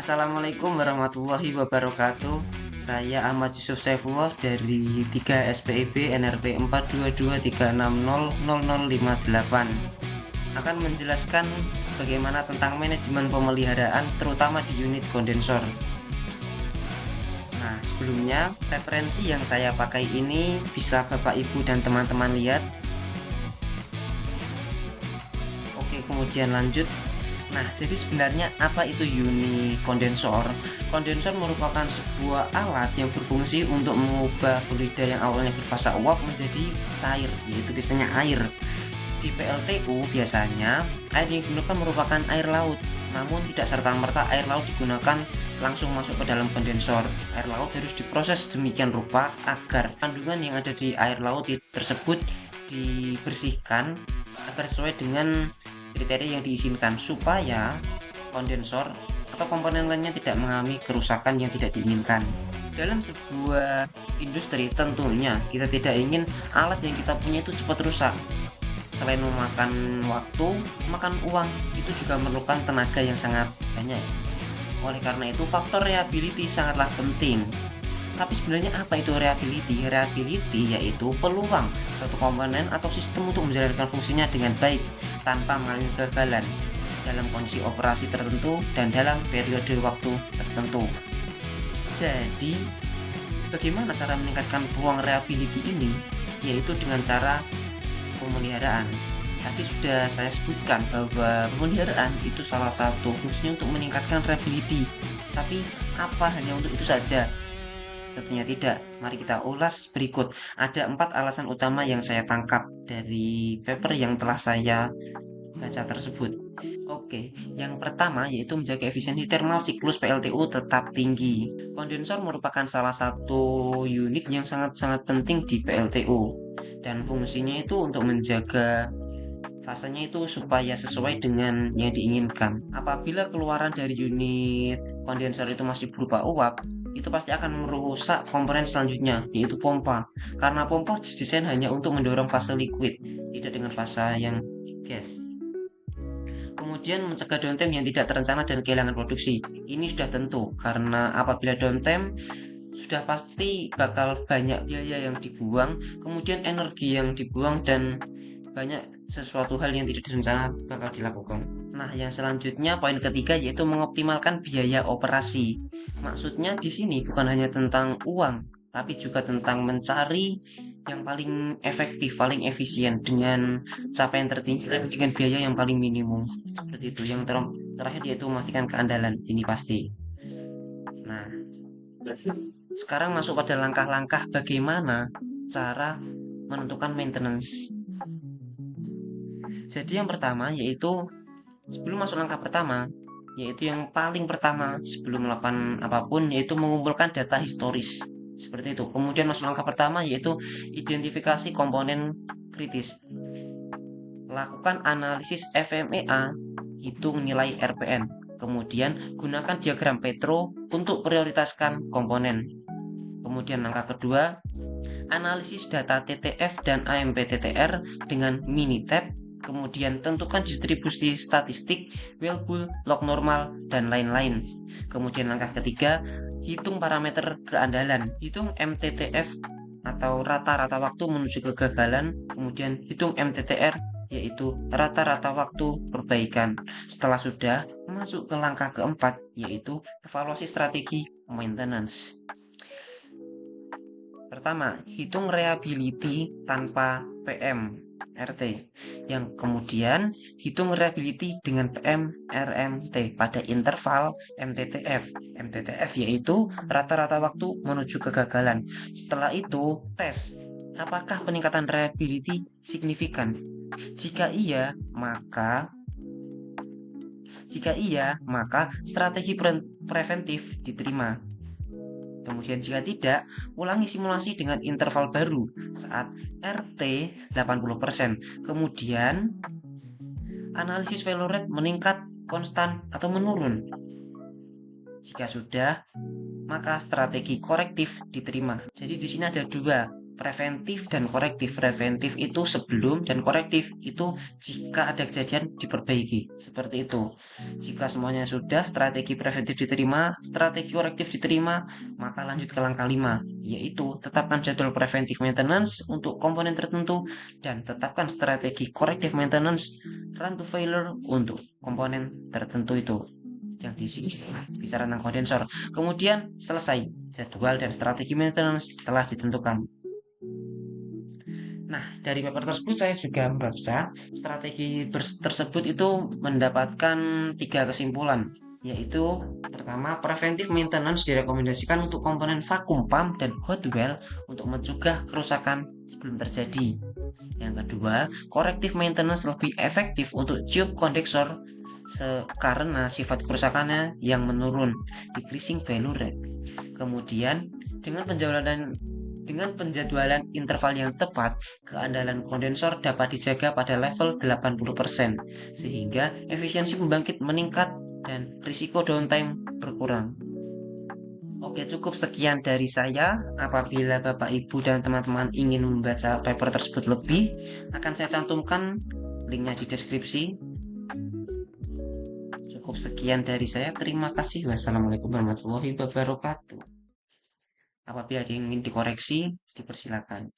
Assalamualaikum warahmatullahi wabarakatuh. Saya Ahmad Yusuf Saifullah dari 3 SPIB NRP 42236000058 akan menjelaskan bagaimana tentang manajemen pemeliharaan terutama di unit kondensor. Nah, sebelumnya referensi yang saya pakai ini bisa Bapak Ibu dan teman-teman lihat. Oke, kemudian lanjut. Nah, jadi sebenarnya apa itu unit kondensor? Kondensor merupakan sebuah alat yang berfungsi untuk mengubah fluida yang awalnya berfasa uap menjadi cair, yaitu biasanya air. Di PLTU biasanya air yang digunakan merupakan air laut, namun tidak serta-merta air laut digunakan langsung masuk ke dalam kondensor. Air laut harus diproses demikian rupa agar kandungan yang ada di air laut tersebut dibersihkan agar sesuai dengan kriteria yang diizinkan supaya kondensor atau komponen lainnya tidak mengalami kerusakan yang tidak diinginkan. Dalam sebuah industri tentunya kita tidak ingin alat yang kita punya itu cepat rusak. Selain memakan waktu, makan uang, itu juga memerlukan tenaga yang sangat banyak. Oleh karena itu faktor reliability sangatlah penting. Tapi sebenarnya apa itu reliability? Reliability yaitu peluang suatu komponen atau sistem untuk menjalankan fungsinya dengan baik tanpa mengalami kegagalan dalam kondisi operasi tertentu dan dalam periode waktu tertentu. Jadi, bagaimana cara meningkatkan peluang reliability ini? Yaitu dengan cara pemeliharaan. Tadi sudah saya sebutkan bahwa pemeliharaan itu salah satu fungsinya untuk meningkatkan reliability. Tapi apa hanya untuk itu saja? Tentunya tidak. Mari kita ulas berikut. Ada 4 alasan utama yang saya tangkap dari paper yang telah saya baca tersebut. Oke, yang pertama yaitu menjaga efisiensi thermal siklus PLTU tetap tinggi. Kondensor merupakan salah satu unit yang sangat-sangat penting di PLTU dan fungsinya itu untuk menjaga fasanya itu supaya sesuai dengan yang diinginkan. Apabila keluaran dari unit kondensor itu masih berupa uap, itu pasti akan merusak komponen selanjutnya, yaitu pompa. Karena pompa didesain hanya untuk mendorong fase liquid, tidak dengan fase yang gas. Kemudian mencegah downtime yang tidak terencana dan kehilangan produksi. Ini sudah tentu, karena apabila downtime sudah pasti bakal banyak biaya yang dibuang, kemudian energi yang dibuang, dan banyak sesuatu hal yang tidak direncana bakal dilakukan. Nah, yang selanjutnya poin ketiga yaitu mengoptimalkan biaya operasi. Maksudnya di sini bukan hanya tentang uang, tapi juga tentang mencari yang paling efektif, paling efisien dengan capaian tertinggi tapi dengan biaya yang paling minimum. Seperti itu. Yang terakhir yaitu memastikan keandalan. Ini pasti. Nah, sekarang masuk pada langkah-langkah bagaimana cara menentukan maintenance. Jadi yang pertama yaitu sebelum masuk langkah pertama, yaitu yang paling pertama sebelum melakukan apapun yaitu mengumpulkan data historis. Seperti itu. Kemudian masuk langkah pertama yaitu identifikasi komponen kritis. Lakukan analisis FMEA, hitung nilai RPN. Kemudian gunakan diagram Petro untuk prioritaskan komponen. Kemudian langkah kedua, analisis data TTF dan AMPTTR dengan Minitab. Kemudian tentukan distribusi statistik, wellpool, log normal, dan lain-lain. Kemudian langkah ketiga, hitung parameter keandalan. Hitung MTTF atau rata-rata waktu menuju kegagalan. Kemudian hitung MTTR yaitu rata-rata waktu perbaikan. Setelah sudah masuk ke langkah keempat yaitu evaluasi strategi maintenance. Pertama, hitung reliability tanpa PM RT. Yang kemudian hitung reliability dengan PM RMT pada interval MTTF. MTTF yaitu rata-rata waktu menuju kegagalan. Setelah itu, tes apakah peningkatan reliability signifikan. Jika iya, maka strategi preventif diterima. Kemudian jika tidak, ulangi simulasi dengan interval baru saat RT 80%. Kemudian analisis failure rate meningkat, konstan, atau menurun. Jika sudah, maka strategi korektif diterima. Jadi di sini ada dua, preventif dan korektif. Preventif itu sebelum dan korektif itu jika ada kejadian diperbaiki. Seperti itu. Jika semuanya sudah, strategi preventif diterima, strategi korektif diterima, maka lanjut ke langkah 5, yaitu tetapkan jadwal preventif maintenance untuk komponen tertentu dan tetapkan strategi korektif maintenance run to failure untuk komponen tertentu itu yang di sini bicara tentang kondensor. Kemudian selesai jadwal dan strategi maintenance telah ditentukan. Nah, dari paper tersebut saya juga membaca strategi tersebut itu mendapatkan 3 kesimpulan, yaitu pertama, preventive maintenance direkomendasikan untuk komponen vakum pump dan hot well untuk mencegah kerusakan sebelum terjadi. Yang kedua, corrective maintenance lebih efektif untuk tube kondensor karena sifat kerusakannya yang menurun, decreasing value rate. Kemudian, dengan penjadwalan interval yang tepat, keandalan kondensor dapat dijaga pada level 80%, sehingga efisiensi pembangkit meningkat dan risiko downtime berkurang. Oke, cukup sekian dari saya. Apabila Bapak, Ibu, dan teman-teman ingin membaca paper tersebut lebih, akan saya cantumkan linknya di deskripsi. Cukup sekian dari saya. Terima kasih. Wassalamualaikum warahmatullahi wabarakatuh. Apabila ada yang ingin dikoreksi, dipersilakan.